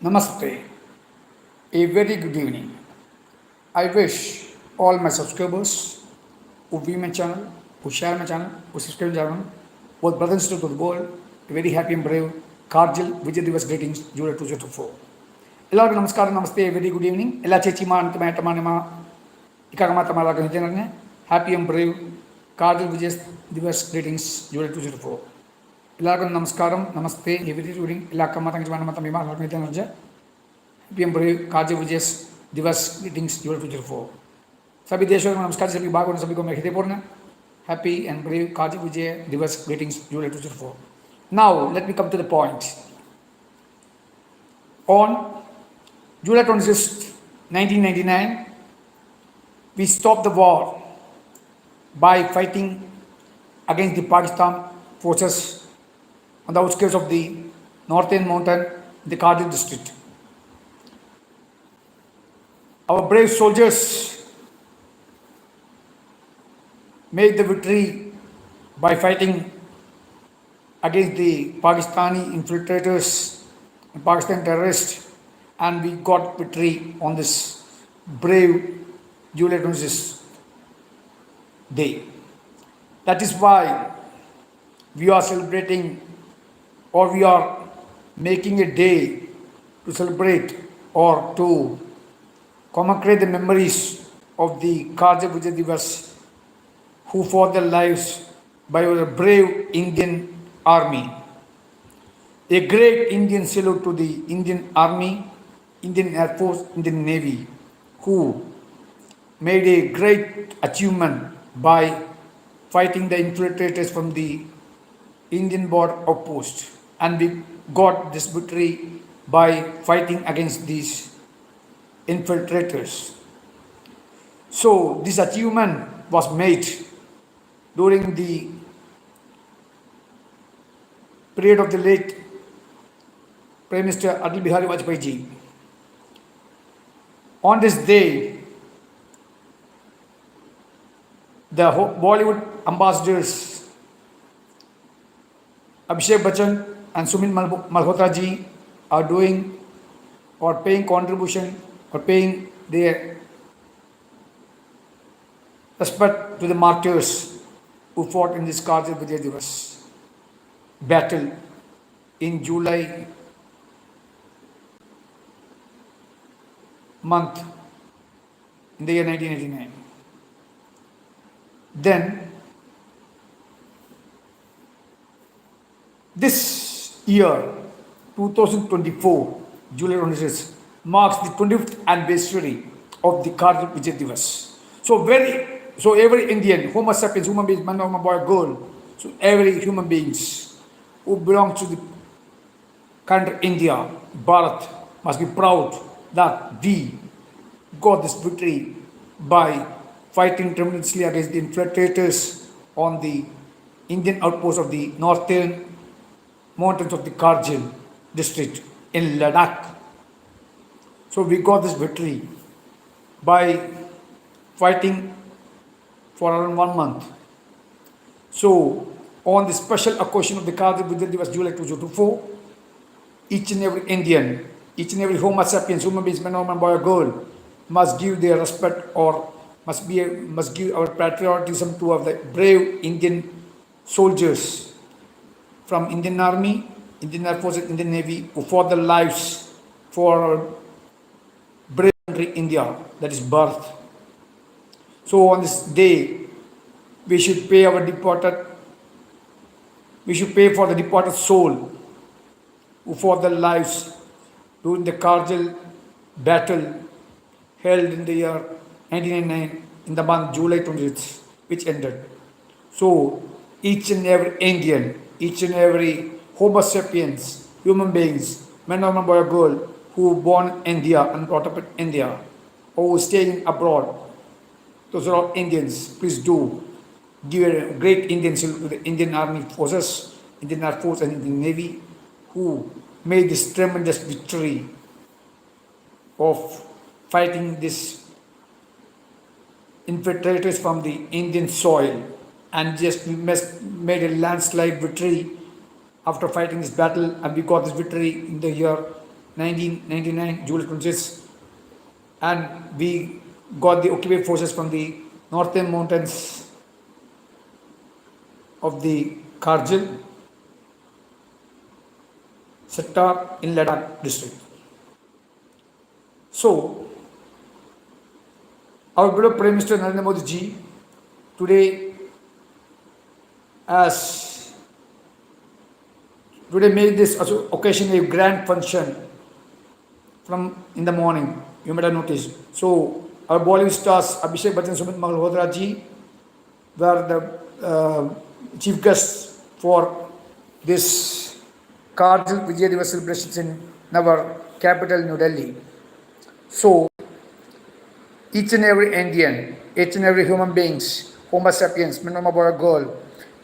Namaste. A very good evening. I wish all my subscribers who view my channel, who share my channel, who subscribe my channel, both brothers and sisters to the world, a very happy and brave Kargil Vijay Diwas greetings, July 2024. എല്ലാവർക്കും നമസ്കാരം നമസ്തേ very good evening എല്ലാ ചേച്ചിമാ എനിക്ക് ഏട്ടമാനമാ ഇക്കാക്കമാ തമാലാക്ക ഹിതനറിഞ്ഞ happy and brave Kargil Vijay Diwas greetings July 2024 എല്ലാവർക്കും നമസ്കാരം നമസ്തേ വെരി ഗുഡ് ഈവനിങ് എല്ലാ അക്കമാ തങ്കമാനമാ തമ്മിമാ എല്ലാവർക്കും ഹിതനറിഞ്ഞ ഹാപ്പി आम brave Kargil Vijay Diwas greetings July 2004 सभी देशों में नमस्कार सभी भागों ने सभी को मैं हृदयपूर्ण happy and brave Kargil Vijay Diwas greetings July 2004 now let me come to the point on July 26, 1999 we stopped the war by fighting against the Pakistan forces on the outskirts of the northern mountain in the Kargil district. Our brave soldiers made the victory by fighting against the Pakistani infiltrators and Pakistan terrorists, and we got victory on this brave July 26th day. That is why we are celebrating, or we are making a day to celebrate or to commemorate the memories of the Kargil Vijay Diwas who fought their lives by our brave Indian Army. A great Indian salute to the Indian Army, Indian Air Force, Indian Navy who made a great achievement by fighting the infiltrators from the Indian border outpost, and we got this victory by fighting against these infiltrators. So this achievement was made during the period of the late Prime Minister Kargil Vijay Diwas ji. On this day, the Bollywood ambassadors Abhishek Bachchan and Sumit Malhotra ji are doing or paying contribution or paying their respect to the martyrs who fought in this Kargil Vijay Diwas battle in July month in the year 1989. Then this year 2024 July 26 marks the 25th anniversary of the Kargil Vijay Diwas. So every Indian, Homo sapiens, human beings, man, woman, boy, girl, so every human beings who belong to the country India, Bharat, must be proud that we got this victory by fighting tremendously against the infiltrators on the Indian outpost of the northern mountains of the Kargil district in Ladakh. So we got this victory by fighting for around 1 month. So on the special occasion of the Kargil Vijay Diwas July 2024, each and every Indian, each and every Homo sapiens, human beings, man, woman, boy, or girl, must give their respect or must give our patriotism to the brave Indian soldiers from Indian Army, Indian Air Force, Indian Navy who fought their lives for our brave country India, that is birth. So on this day, we should pay for the departed soul who fought their lives during the Kargil battle held in the year 1999 in the month July 26, which ended. So each and every Indian, each and every Homo sapiens, human beings, man, woman, boy, or girl who born in India and brought up in India or who staying abroad, those are all Indians. Please do give a great Indian salute to the Indian Army forces, Indian Air Force and Indian Navy who made this tremendous victory of fighting this infiltrators from the Indian soil, and just we made a landslide victory after fighting this battle, and we got this victory in the year 1999, July 26th, and we got the occupied forces from the northern mountains of the Kargil sector in Ladakh district. So, our beloved Prime Minister Narendra Modi ji today as today made this occasion a grand function from in the morning. You might have noticed. So, our Bollywood stars Abhishek Bachchan, Sumit Malhotra ji were the chief guests for this Kargil Vijay Diwas celebrations in our capital, New Delhi. So, each and every Indian, each and every human beings, Homo sapiens, man, woman, boy, or girl,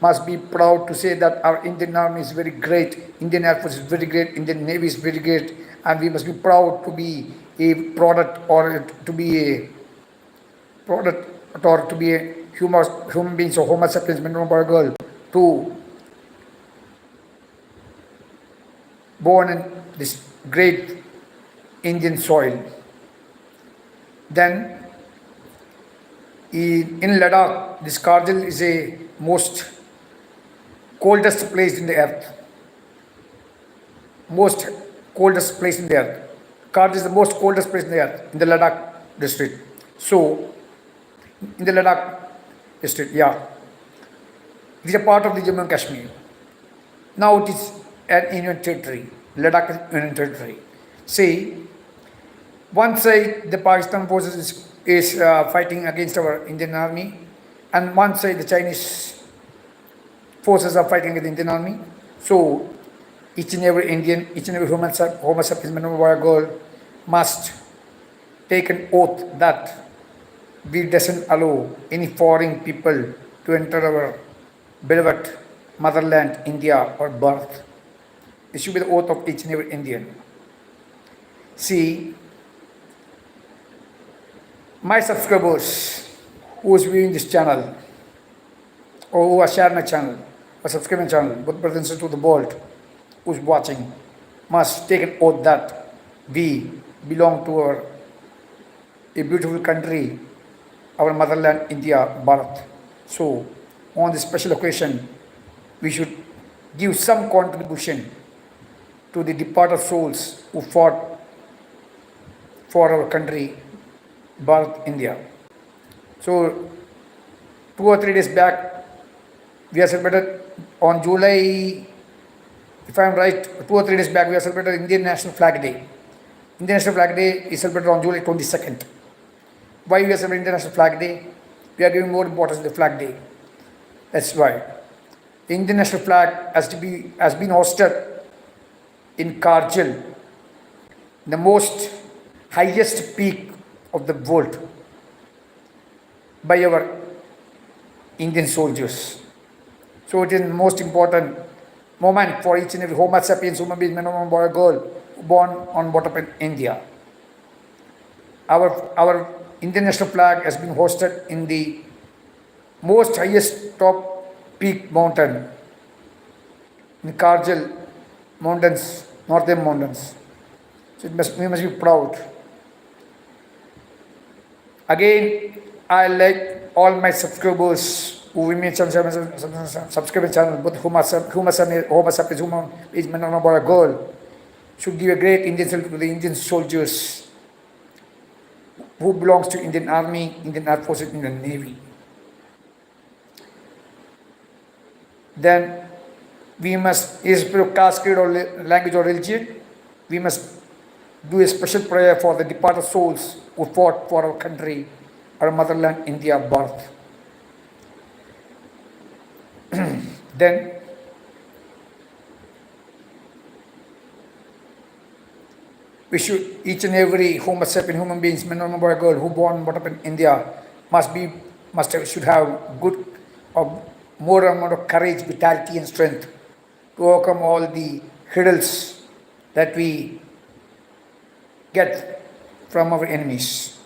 must be proud to say that our Indian Army is very great, Indian Air Force is very great, Indian Navy is very great, and we must be proud to be a product or to be a product or to be a human beings or Homo sapiens, man, woman, boy, or girl, to born in this great Indian soil. Then in Ladakh, this Kargil is a most coldest place in the earth. Most coldest place in the earth. Kargil is the most coldest place in the earth, in the Ladakh district. So, in the Ladakh district, yeah. It is a part of the Jammu and Kashmir. Now it is an Union territory. Ladakh is Union territory. See, one side the Pakistan forces is fighting against our Indian army, and one side the Chinese forces are fighting against the Indian army. So each and every Indian, each and every Homo sapiens, man, boy, or girl must take an oath that we doesn't allow any foreign people to enter our beloved motherland, India, or birth. This should be the oath of each and every Indian. See, my subscribers who is viewing this channel or who are sharing my channel or subscribing channel, both brothers and sisters to the world who is watching, must take an oath that we belong to a beautiful country, our motherland, India, Bharat. So, on this special occasion, we should give some contribution to the departed souls who fought for our country, Bharat, India. So, 2 or 3 days back, we are celebrated on July, if I am right, 2 or 3 days back, we are celebrated Indian National Flag Day. Indian National Flag Day is celebrated on July 22nd. Why we are celebrating Indian National Flag Day? We are giving more importance to the Flag Day. That's why. The Indian National Flag has been hosted in Kargil, the most highest peak of the world, by our Indian soldiers. So it is the most important moment for each and every Homo sapiens, human being, man, woman, boy, or girl, born on bottom in India. Our Indian national flag has been hosted in the most highest top peak mountain in Kargil mountains, northern mountains. So we must be proud. Again, I like all my subscribers who remain subscribing channel, both Homo sapiens, human is man or girl, should give a great Indian salute to the Indian soldiers who belongs to Indian Army, Indian Air Force, Indian Navy. Then we must, irrespective of caste, creed, or language or religion, we must do a special prayer for the departed souls who fought for our country, our motherland, India, Bharat. Then we should, each and every Homo sapien, human beings, man or boy or girl who born brought up in India should have good or more amount of courage, vitality and strength to overcome all the hurdles that we get from our enemies.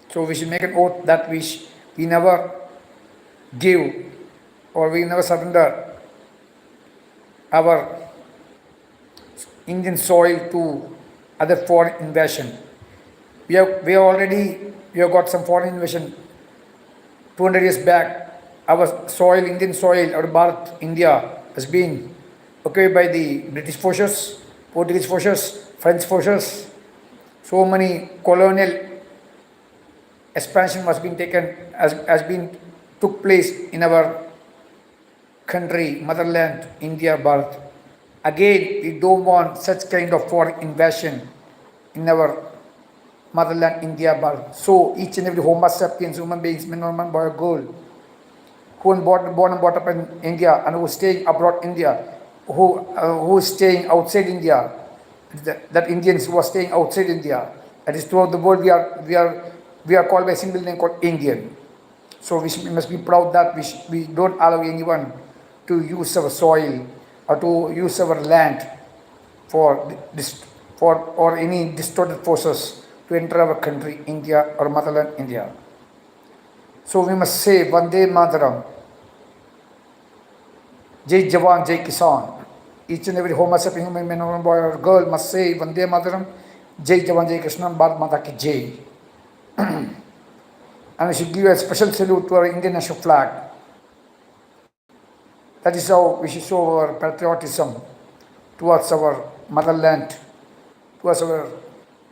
So we should make an oath that we never give or we never surrender our Indian soil to other foreign invasion. We have got some foreign invasion 200 years back. Our soil, Indian soil, our Bharat, India, has been occupied by the British forces, Portuguese forces, French forces. So many colonial expansion was being taken has been took place in our country, motherland, India, Bharat. Again, we don't want such kind of foreign invasion in our motherland, India, Bharat. So each and every Homo sapiens, human beings, men, woman, boy, or girl, who are born and brought up in India and who is staying abroad India, who is staying outside India, that Indians who are staying outside India, that is throughout the world, we are called by a single name called Indian. So we must be proud that we don't allow anyone to use our soil or to use our land for this for or any distorted forces to enter our country, India, or motherland, India. So we must say Vande Mataram, Jai Jawan, Jai Kisan. Each and every Homo sapien, human man or boy or girl must say Vande Mataram, Jai Jawan, Jai Kisan, Bharat Mata Ki Jai. And we should give a special salute to our Indian national flag. That is how we should show our patriotism towards our motherland, towards our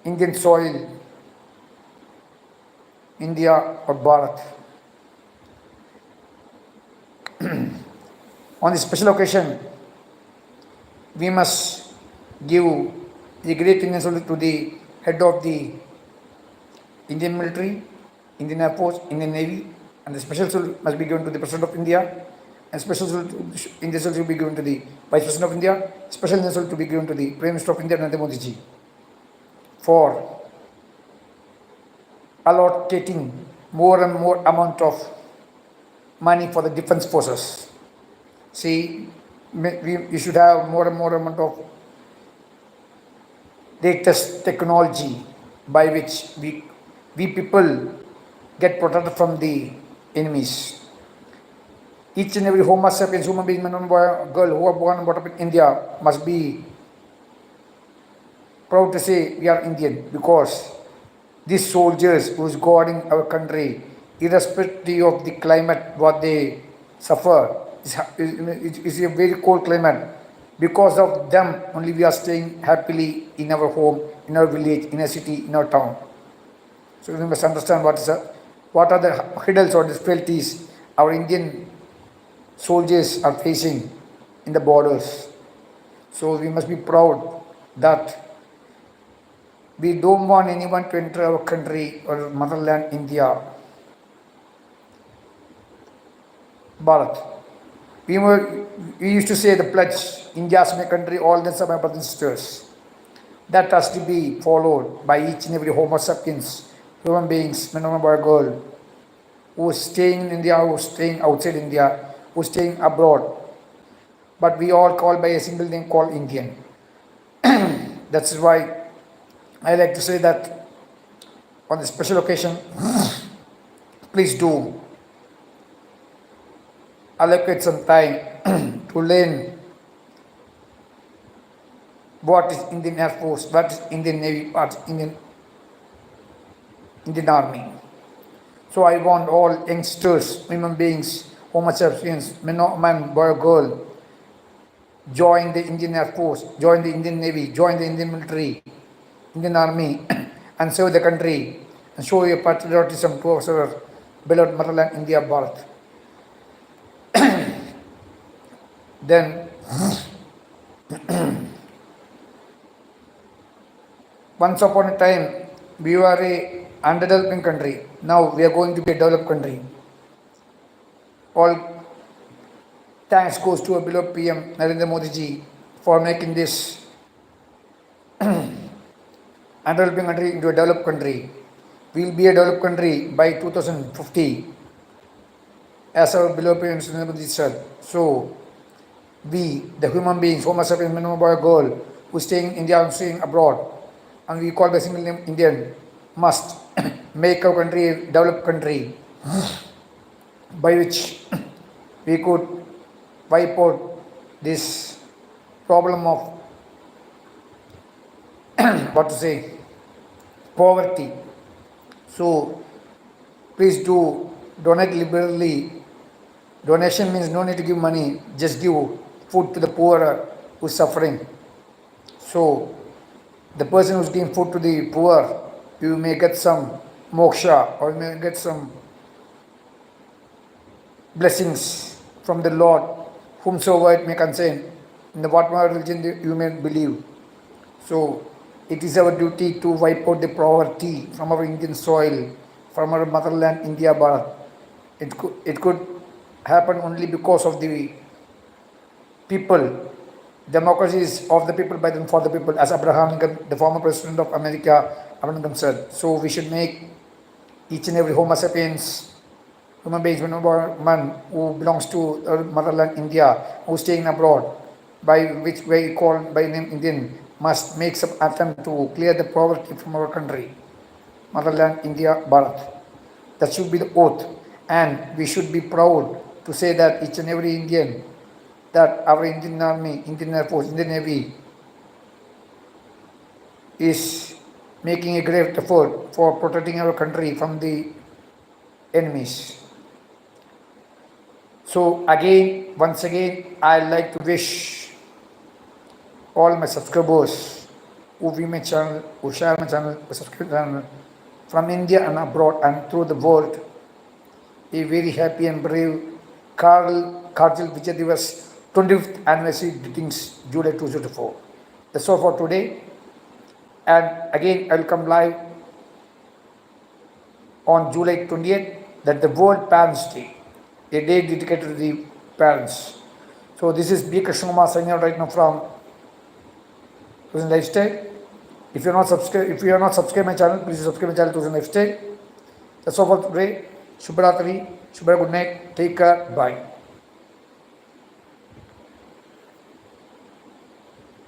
Indian soil, India or Bharat. On this special occasion, we must give a great Indian salute to the head of the Indian military, Indian Air Force, Indian Navy, and the special salute must be given to the President of India, and special salute Indian salute will be given to the Vice President of India, special Indian salute to be given to the Prime Minister of India, Narendra Modi ji, for allocating more and more amount of money for the defense forces. See, we should have more and more amount of latest technology by which we people get protected from the enemies. Each and every Homo sapiens, human being, man, boy, girl who are born and brought up in India must be proud to say we are Indian, because these soldiers who is guarding our country, irrespective of the climate what they suffer, is a very cold climate. Because of them only we are staying happily in our home, in our village, in a city, in our town. So we must understand what are the hurdles or difficulties our Indian soldiers are facing in the borders. So we must be proud that we don't want anyone to enter our country or motherland, India, Bharat. We used to say the pledge, India is my country, all these are my brothers and sisters. That has to be followed by each and every Homo sapiens, human beings, man, woman, boy, girl, who is staying in India, who is staying outside India, who is staying abroad. But we all call by a single name called Indian. That's why I like to say that on this special occasion, please do allocate some time to learn what is Indian Air Force, what is Indian Navy, what is Indian Army. So I want all youngsters, human beings, Homo sapiens, man, boy, girl, join the Indian Air Force, join the Indian Navy, join the Indian military, Indian Army, and serve the country and show your patriotism towards our beloved motherland, India, Bharat. Then, once upon a time, we were a undeveloping country. Now we are going to be a developed country. All thanks goes to our beloved PM Narendra Modi ji for making this undeveloping country into a developed country. We will be a developed country by 2050, as our beloved PM Narendra Modi said. So, we, the human beings, Homo sapiens, man, boy, girl, who is staying in India and staying abroad, and we call by single name Indian, must make our country a developed country by which we could wipe out this problem of what to say, poverty. So please do donate liberally. Donation means no need to give money, just give food to the poor who's suffering. So the person who's giving food to the poor, you may get some moksha or you may get some blessings from the Lord, whomsoever it may concern, in the whatever religion you may believe. So it is our duty to wipe out the poverty from our Indian soil, from our motherland, India, Bharat. It could happen only because of the people. Democracy is of the people, by them, for the people, as Abraham Lincoln, the former president of America, Abraham Lincoln said. So we should make each and every Homo sapiens, human beings, man who belongs to our motherland, India, who is staying abroad, by which way called by name Indian, must make some attempt to clear the poverty from our country, motherland, India, Bharat. That should be the oath, and we should be proud to say that each and every Indian, that our Indian Army, Indian Air Force, Indian Navy is making a great effort for protecting our country from the enemies. So again, once again, I like to wish all my subscribers who view my channel, who share my channel, who subscribe my channel from India and abroad and through the world, a very happy and brave Kargil Vijay Diwas 25th anniversary greetings, July 2024. That's all for today. And again, I will come live on July 28th, that the World Parents Day, a day dedicated to the parents. So this is B. Krishnamama signing out right now from Tourism Lifestyle. If you are not subscribed my channel, please subscribe my channel Tourism Lifestyle. That's all for today. Shubhratri, Shubha, good night. Take care. Bye.